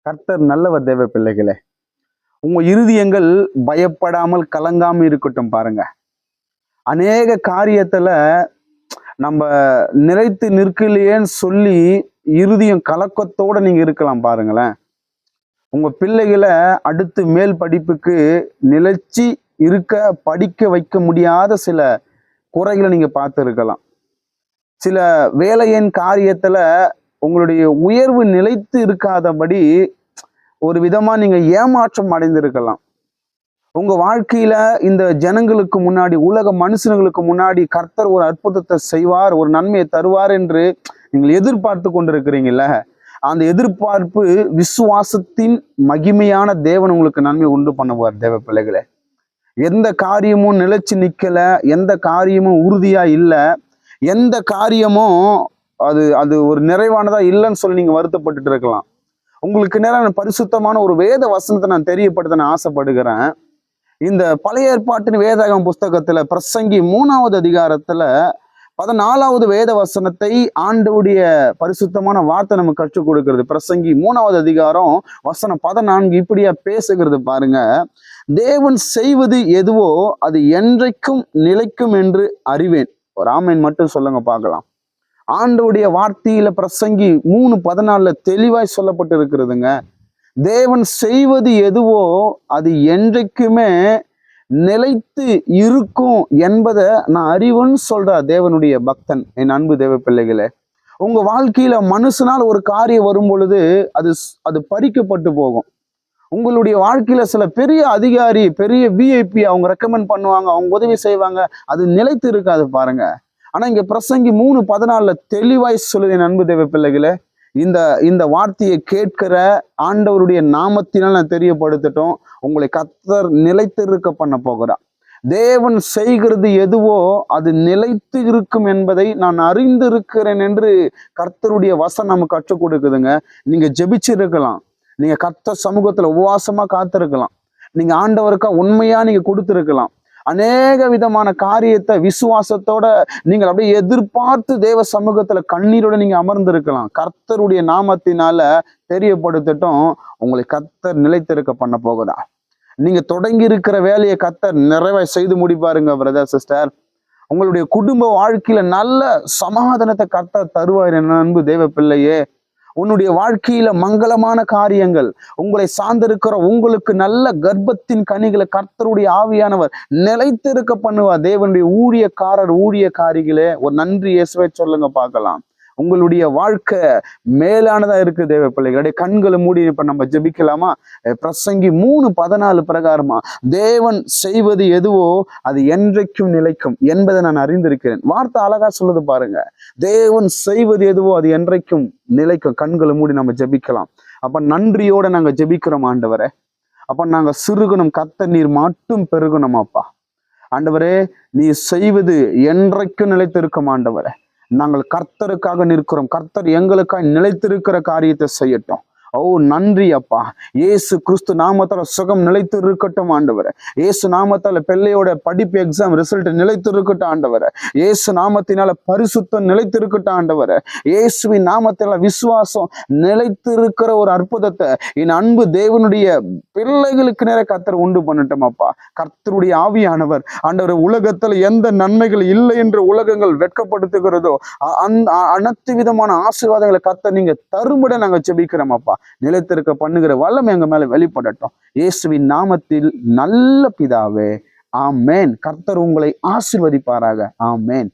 கர்த்தர் நல்லவர் தேவ பிள்ளைகளே. உங்க இருதயங்கள் பயப்படாமல் கலங்காம இருக்கட்டும். பாருங்க, அநேக காரியத்துல நம்ம நிலைத்து நிற்கலையேன்னு சொல்லி இருதயம் கலக்கத்தோட நீங்க இருக்கலாம். பாருங்களேன், உங்க பிள்ளைகளை அடுத்து மேல் படிப்புக்கு நிலைச்சி இருக்க படிக்க வைக்க முடியாத சில குறைகளை நீங்க பார்த்து இருக்கலாம். சில வேலையின் காரியத்துல உங்களுடைய உயர்வு நிலைத்து இருக்காதபடி ஒரு விதமா நீங்க ஏமாற்றம் அடைந்திருக்கலாம். உங்க வாழ்க்கையில இந்த ஜனங்களுக்கு முன்னாடி, உலக மனுஷனுங்களுக்கு முன்னாடி கர்த்தர் ஒரு அற்புதத்தை செய்வார், ஒரு நன்மையை தருவார் என்று நீங்கள் எதிர்பார்த்து கொண்டிருக்கிறீங்கல்ல, அந்த எதிர்பார்ப்பு விசுவாசத்தின் மகிமையான தேவன் உங்களுக்கு நன்மை உண்டு பண்ணுவார். தேவ பிள்ளைகளே, எந்த காரியமும் நிலைச்சு நிக்கல, எந்த காரியமும் உறுதியா இல்லை, எந்த காரியமும் அது அது ஒரு நிறைவானதா இல்லைன்னு சொல்லி நீங்க வருத்தப்பட்டுட்டு இருக்கலாம். உங்களுக்கு நேரம் பரிசுத்தமான ஒரு வேத வசனத்தை நான் தெரியப்படுத்த நான் ஆசைப்படுகிறேன். இந்த பழைய ஏற்பாட்டின் வேதாகம புஸ்தகத்துல பிரசங்கி 3வது அதிகாரத்துல 14வது வேத வசனத்தை ஆண்டவுடைய பரிசுத்தமான வார்த்தை நமக்கு கற்றுக் கொடுக்கிறது. பிரசங்கி 3வது அதிகாரம் வசனம் 14 இப்படியா பேசுகிறது பாருங்க. தேவன் செய்வது எதுவோ அது என்றைக்கும் நிலைக்கும் என்று அறிவேன். ஒரு ஆமேன் மட்டும் சொல்லுங்க பார்க்கலாம். ஆண்டவுடைய வார்த்தையில பிரசங்கி 3:14 தெளிவாய் சொல்லப்பட்டு இருக்கிறதுங்க. தேவன் செய்வது எதுவோ அது என்றைக்குமே நிலைத்து இருக்கும் என்பதை நான் அறிவுன்னு சொல்ற தேவனுடைய பக்தன். என் அன்பு தேவ பிள்ளைகளே, உங்க வாழ்க்கையில மனுஷனால் ஒரு காரியம் வரும் பொழுது அது பறிக்கப்பட்டு போகும். உங்களுடைய வாழ்க்கையில சில பெரிய அதிகாரி, பெரிய விஐபி அவங்க ரெக்கமெண்ட் பண்ணுவாங்க, அவங்க உதவி செய்வாங்க, அது நிலைத்து இருக்காது. பாருங்க, ஆனா இங்க பிரசங்கி 3:14 தெளிவாய் சொல்லுது. அன்பு தேவ பிள்ளைகளே, இந்த வார்த்தையை கேட்கிற ஆண்டவருடைய நாமத்தினால் நான் தெரியப்படுத்தட்டும், உங்களை கர்த்தர் நிலைத்திருக்க பண்ண போகிறார். தேவன் செய்கிறது எதுவோ அது நிலைத்து இருக்கும் என்பதை நான் அறிந்திருக்கிறேன் என்று கர்த்தருடைய வசனம் நமக்கு கற்றுக் கொடுக்குதுங்க. நீங்க ஜெபிச்சிருக்கலாம், நீங்க கர்த்தர் சமூகத்துல உபவாசமா காத்திருக்கலாம், நீங்க ஆண்டவருக்கா உண்மையா நீங்க கொடுத்திருக்கலாம். அநேக விதமான காரியத்தை விசுவாசத்தோட நீங்கள் அப்படியே எதிர்பார்த்து தேவ சமூகத்துல கண்ணீரோட நீங்க அமர்ந்திருக்கலாம். கர்த்தருடைய நாமத்தினால தெரியப்படுத்தட்டும், உங்களை கர்த்தர் நிலைத்திருக்க பண்ண போகிறார். நீங்க தொடங்கி இருக்கிற வேலையை கர்த்தர் நிறைவாய் செய்து முடிப்பாருங்க பிரதர் சிஸ்டர். உங்களுடைய குடும்ப வாழ்க்கையில நல்ல சமாதானத்தை கர்த்தர் தருவார். என் அன்பு தேவ பிள்ளையே, உன்னுடைய வாழ்க்கையில மங்களமான காரியங்கள், உங்களை சார்ந்திருக்கிற உங்களுக்கு நல்ல கர்ப்பத்தின் கனிகளை கர்த்தருடைய ஆவியானவர் நிலைத்திருக்க பண்ணுவார். தேவனுடைய ஊழியக்காரிகளே, ஒரு நன்றி இயேசுவை சொல்லுங்க பார்க்கலாம். உங்களுடைய வாழ்க்கை மேலானதா இருக்கு தேவ பிள்ளைகளுடைய. கண்களை மூடி இப்ப நம்ம ஜெபிக்கலாமா? பிரசங்கி 3:14 பிரகாரமா தேவன் செய்வது எதுவோ அது என்றைக்கும் நிலைக்கும் என்பதை நான் அறிந்திருக்கிறேன். வார்த்தை அழகா சொல்லுது பாருங்க. தேவன் செய்வது எதுவோ அது என்றைக்கும் நிலைக்கும். கண்களை மூடி நம்ம ஜெபிக்கலாம். அப்ப நன்றியோட நாங்க ஜெபிக்கிறோம் ஆண்டவரே. அப்ப நாங்க சிறுகணும், கர்த்தர் நீர் மட்டும் பெருகணும். அப்பா ஆண்டவரே, நீ செய்வது என்றைக்கும் நிலைத்திருக்கும் ஆண்டவரே. நாங்கள் கர்த்தருக்காக நிற்கிறோம். கர்த்தர் எங்களுக்காக நிலைத்திருக்கிற காரியத்தை செய்யட்டும். ஓ நன்றி அப்பா. இயேசு கிறிஸ்து நாமத்தால சுகம் நிலைத்து இருக்கட்டும் ஆண்டவரே. இயேசு நாமத்தால பிள்ளையோட படிப்பு எக்ஸாம் ரிசல்ட் நிலைத்து இருக்கட்டும் ஆண்டவரே. இயேசு நாமத்தினால பரிசுத்தம் நிலைத்து இருக்கட்டும் ஆண்டவரே. இயேசுவின் நாமத்தினால விசுவாசம் நிலைத்து இருக்கிற ஒரு அற்புதத்தை என் அன்பு தேவனுடைய பிள்ளைகளுக்கு நேர கர்த்தர் உண்டு பண்ணட்டும் அப்பா. கர்த்தருடைய ஆவியானவர் ஆண்டவர் உலகத்துல எந்த நன்மைகள் இல்லை என்று உலகங்கள் வெட்கப்படுத்துகிறதோ அனைத்து விதமான ஆசீர்வாதங்களை கர்த்தர் நீங்க தரும்பட நாங்க ஜெபிக்கிறோம் அப்பா. நிலைத்திருக்க பண்ணுகிற வல்லமை எங்க மேல வெளிப்படட்டும் இயேசுவின் நாமத்தில். நல்ல பிதாவே, ஆமேன். கர்த்தர் உங்களை ஆசீர்வதிப்பாராக. ஆமேன்.